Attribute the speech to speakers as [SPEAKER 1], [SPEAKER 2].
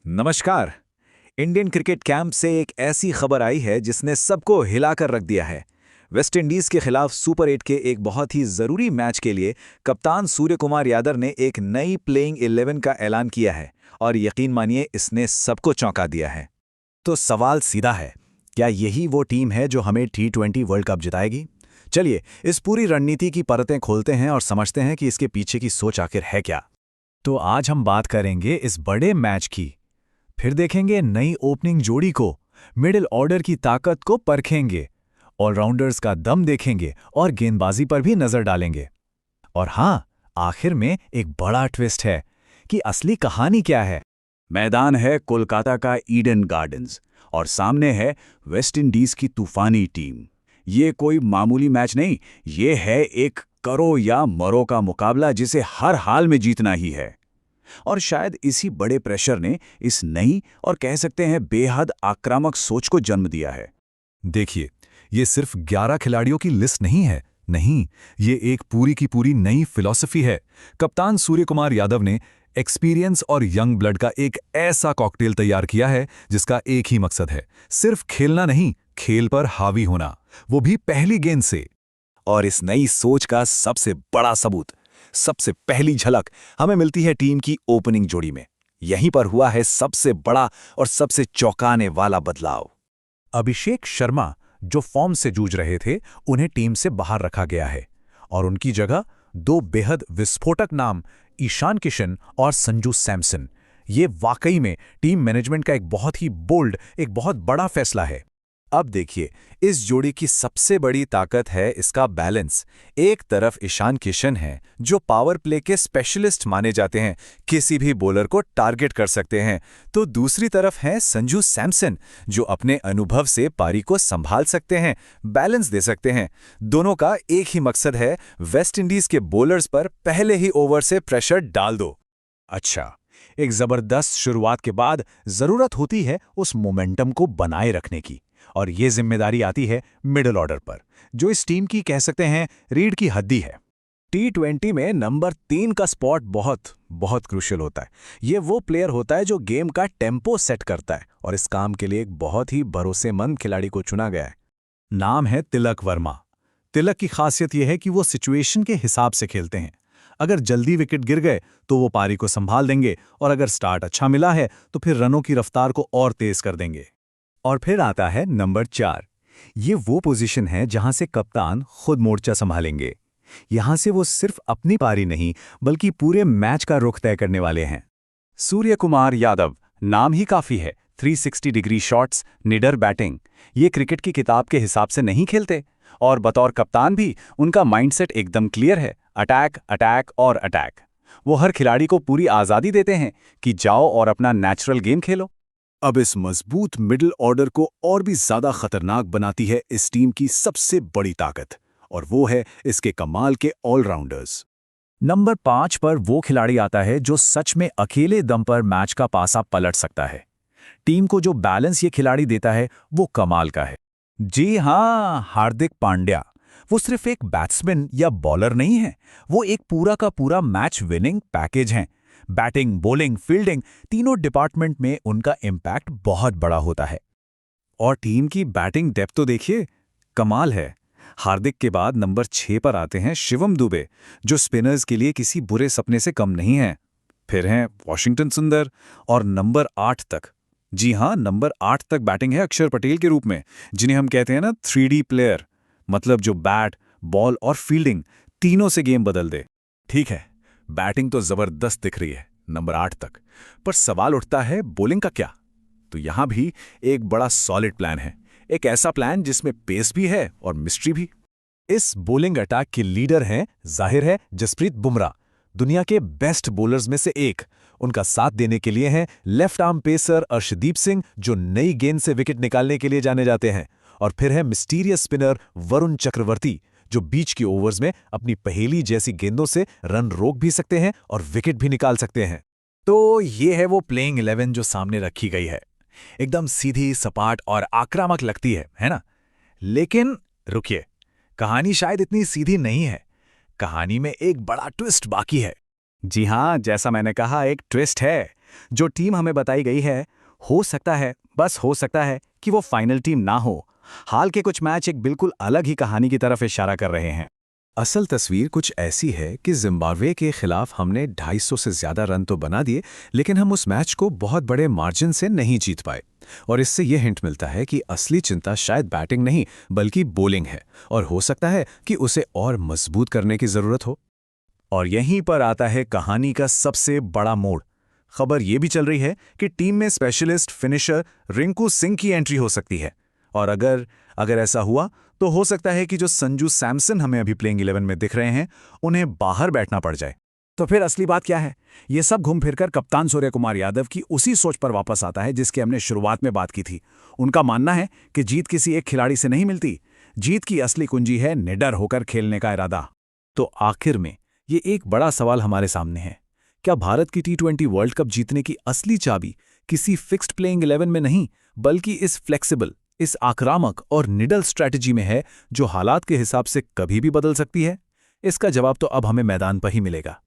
[SPEAKER 1] नमस्कार। Indian cricket camp से एक ऐसी खबर आई है जिसने सबको हिलाकर रख दिया है। वेस्ट इंडीज के खिलाफ सुपर 8 के एक बहुत ही जरूरी मैच के लिए कप्तान सूर्य कुमार यादव ने एक नई प्लेइंग 11 का ऐलान किया है और यकीन मानिए इसने सबको चौंका दिया है।
[SPEAKER 2] तो सवाल सीधा है, क्या यही वो टीम है जो हमें T20 वर्ल्ड कप जिताएगी? चलिए इस पूरी रणनीति की परतें खोलते हैं और समझते हैं कि इसके पीछे की सोच आखिर है क्या। तो आज हम बात करेंगे इस बड़े मैच की, फिर देखेंगे नई ओपनिंग जोड़ी को, मिडिल ऑर्डर की ताकत को परखेंगे, ऑलराउंडर्स का दम देखेंगे और गेंदबाजी पर भी नजर डालेंगे। और हाँ, आखिर में एक बड़ा ट्विस्ट है कि असली कहानी क्या है। मैदान है कोलकाता का ईडन गार्डन्स और सामने है वेस्ट इंडीज की तूफानी टीम। ये कोई मामूली मैच नहीं, ये है एक करो या मरो का मुकाबला जिसे हर हाल में जीतना ही है। और शायद इसी बड़े प्रेशर ने इस नई और कह सकते हैं बेहद आक्रामक सोच को जन्म दिया है।
[SPEAKER 3] देखिए, ये सिर्फ 11 खिलाड़ियों की लिस्ट नहीं है। नहीं, ये एक पूरी की पूरी नई फिलॉसफी है। कप्तान सूर्य कुमार यादव ने एक्सपीरियंस और यंग ब्लड का एक ऐसा कॉकटेल तैयार किया है जिसका एक ही मकसद है, सिर्फ खेलना नहीं, खेल पर हावी होना, वो भी पहली गेंद से।
[SPEAKER 2] और इस नई सोच का सबसे बड़ा सबूत, सबसे पहली झलक हमें मिलती है टीम की ओपनिंग जोड़ी में। यहीं पर हुआ है सबसे बड़ा और सबसे चौंकाने वाला बदलाव। अभिषेक शर्मा, जो फॉर्म से जूझ रहे थे, उन्हें टीम से बाहर रखा गया है और उनकी जगह दो बेहद विस्फोटक नाम, ईशान किशन और संजू सैमसन। ये वाकई में टीम मैनेजमेंट का एक बहुत ही बोल्ड, एक बहुत बड़ा फैसला है। अब देखिए, इस जोड़ी की सबसे बड़ी ताकत है इसका बैलेंस। एक तरफ ईशान किशन है जो पावर प्ले के स्पेशलिस्ट माने जाते हैं, किसी भी बॉलर को टारगेट कर सकते हैं, तो दूसरी तरफ है संजू सैमसन जो अपने अनुभव से पारी को संभाल सकते हैं, बैलेंस दे सकते हैं। दोनों का एक ही मकसद है, वेस्ट इंडीज के बॉलर्स पर पहले ही ओवर से प्रेशर डाल दो। अच्छा, एक जबरदस्त शुरुआत के बाद जरूरत होती है उस मोमेंटम को बनाए रखने की, और ये जिम्मेदारी आती है मिडिल ऑर्डर पर, जो इस टीम की कह सकते हैं रीढ़ की हड्डी है। T20 में नंबर 3 का स्पॉट बहुत बहुत क्रूशियल होता है। ये वो प्लेयर होता है जो गेम का टेम्पो सेट करता है, और इस काम के लिए एक बहुत ही भरोसेमंद खिलाड़ी को चुना गया है। नाम है तिलक वर्मा। तिलक की खासियत यह है कि वो सिचुएशन के हिसाब से खेलते हैं। अगर जल्दी विकेट गिर गए तो वो पारी को संभाल देंगे, और अगर स्टार्ट अच्छा मिला है तो फिर रनों की रफ्तार को और तेज कर देंगे। और फिर आता है नंबर 4। ये वो पोजीशन है जहां से कप्तान खुद मोर्चा संभालेंगे। यहां से वो सिर्फ अपनी पारी नहीं बल्कि पूरे मैच का रुख तय करने वाले हैं। सूर्य कुमार यादव, नाम ही काफी है। 360 डिग्री शॉट्स, निडर बैटिंग, ये क्रिकेट की किताब के हिसाब से नहीं खेलते, और बतौर कप्तान भी उनका माइंडसेट एकदम क्लियर है, अटैक अटैक और अटैक। वो हर खिलाड़ी को पूरी आज़ादी देते हैं कि जाओ और अपना नेचुरल गेम खेलो। अब इस मजबूत मिडिल ऑर्डर को और भी ज्यादा खतरनाक बनाती है इस टीम की सबसे बड़ी ताकत, और वो है इसके कमाल के ऑलराउंडर्स। नंबर 5 पर वो खिलाड़ी आता है जो सच में अकेले दम पर मैच का पासा पलट सकता है। टीम को जो बैलेंस ये खिलाड़ी देता है वो कमाल का है। जी हाँ, हार्दिक पांड्या। वो सिर्फ एक बैट्समैन या बॉलर नहीं है, वो एक पूरा का पूरा मैच विनिंग पैकेज है। बैटिंग, बॉलिंग, फील्डिंग, तीनों डिपार्टमेंट में उनका इम्पैक्ट बहुत बड़ा होता है। और टीम की बैटिंग डेप्थ तो देखिए, कमाल है। हार्दिक के बाद नंबर 6 पर आते हैं शिवम दुबे, जो स्पिनर्स के लिए किसी बुरे सपने से कम नहीं है। फिर हैं वॉशिंगटन सुंदर, और नंबर 8 तक, जी हाँ, नंबर 8 तक बैटिंग है अक्षर पटेल के रूप में, जिन्हें हम कहते हैं ना 3D प्लेयर, मतलब जो बैट, बॉल और फील्डिंग तीनों से गेम बदल दे। ठीक है, बैटिंग तो जबरदस्त दिख रही है नंबर 8 तक, पर सवाल उठता है बॉलिंग का क्या? तो यहां भी एक बड़ा सॉलिड प्लान है, एक ऐसा प्लान जिसमें पेस भी है और मिस्ट्री भी। इस बॉलिंग अटैक के लीडर हैं, जाहिर है, जसप्रीत बुमराह, दुनिया के बेस्ट बॉलर्स में से एक। उनका साथ देने के लिए हैं left arm pacer Arshdeep Singh, जो नई गेंद से विकेट निकालने के लिए जाने जाते हैं। और फिर है मिस्टीरियस स्पिनर वरुण चक्रवर्ती, जो बीच की ओवर्स में अपनी पहेली जैसी गेंदों से रन रोक भी सकते हैं और विकेट भी निकाल सकते हैं। तो ये है वो प्लेइंग 11 जो सामने रखी गई है। एकदम सीधी, सपाट और आक्रामक लगती है ना? लेकिन रुकिए, कहानी शायद इतनी सीधी नहीं है। कहानी में एक बड़ा ट्विस्ट बाकी है। जी हाँ, जैसा मैंने कहा, एक ट्विस्ट है।
[SPEAKER 4] जो टीम हमें बताई गई है, हो सकता है, बस हो सकता है कि वो फाइनल टीम ना हो। हाल के कुछ मैच एक बिल्कुल अलग ही कहानी की तरफ इशारा कर रहे हैं।
[SPEAKER 3] असल तस्वीर कुछ ऐसी है कि जिम्बाब्वे के खिलाफ हमने 250 से ज्यादा रन तो बना दिए, लेकिन हम उस मैच को बहुत बड़े मार्जिन से नहीं जीत पाए। और इससे यह हिंट मिलता है कि असली चिंता शायद बैटिंग नहीं बल्कि बॉलिंग है, और हो सकता है कि उसे और मजबूत करने की जरूरत हो।
[SPEAKER 4] और यहीं पर आता है कहानी का सबसे बड़ा मोड़। खबर यह भी चल रही है कि टीम में स्पेशलिस्ट फिनिशर रिंकू सिंह की एंट्री हो सकती है। और अगर ऐसा हुआ तो हो सकता है कि जो संजू सैमसन हमें अभी प्लेइंग 11 में दिख रहे हैं, उन्हें बाहर बैठना पड़ जाए। तो फिर असली बात क्या है? ये सब घूम फिरकर कप्तान सूर्य कुमार यादव की उसी सोच पर वापस आता है जिसकी हमने शुरुआत में बात की थी। उनका मानना है कि जीत किसी एक खिलाड़ी से नहीं मिलती, जीत की असली कुंजी है निडर होकर खेलने का इरादा।
[SPEAKER 3] तो आखिर में ये एक बड़ा सवाल हमारे सामने है, क्या भारत की T20 वर्ल्ड कप जीतने की असली चाबी किसी फिक्स्ड प्लेइंग 11 में नहीं, बल्कि इस फ्लेक्सिबल, इस आक्रामक और निडल स्ट्रैटेजी में है जो हालात के हिसाब से कभी भी बदल सकती है? इसका जवाब तो अब हमें मैदान पर ही मिलेगा।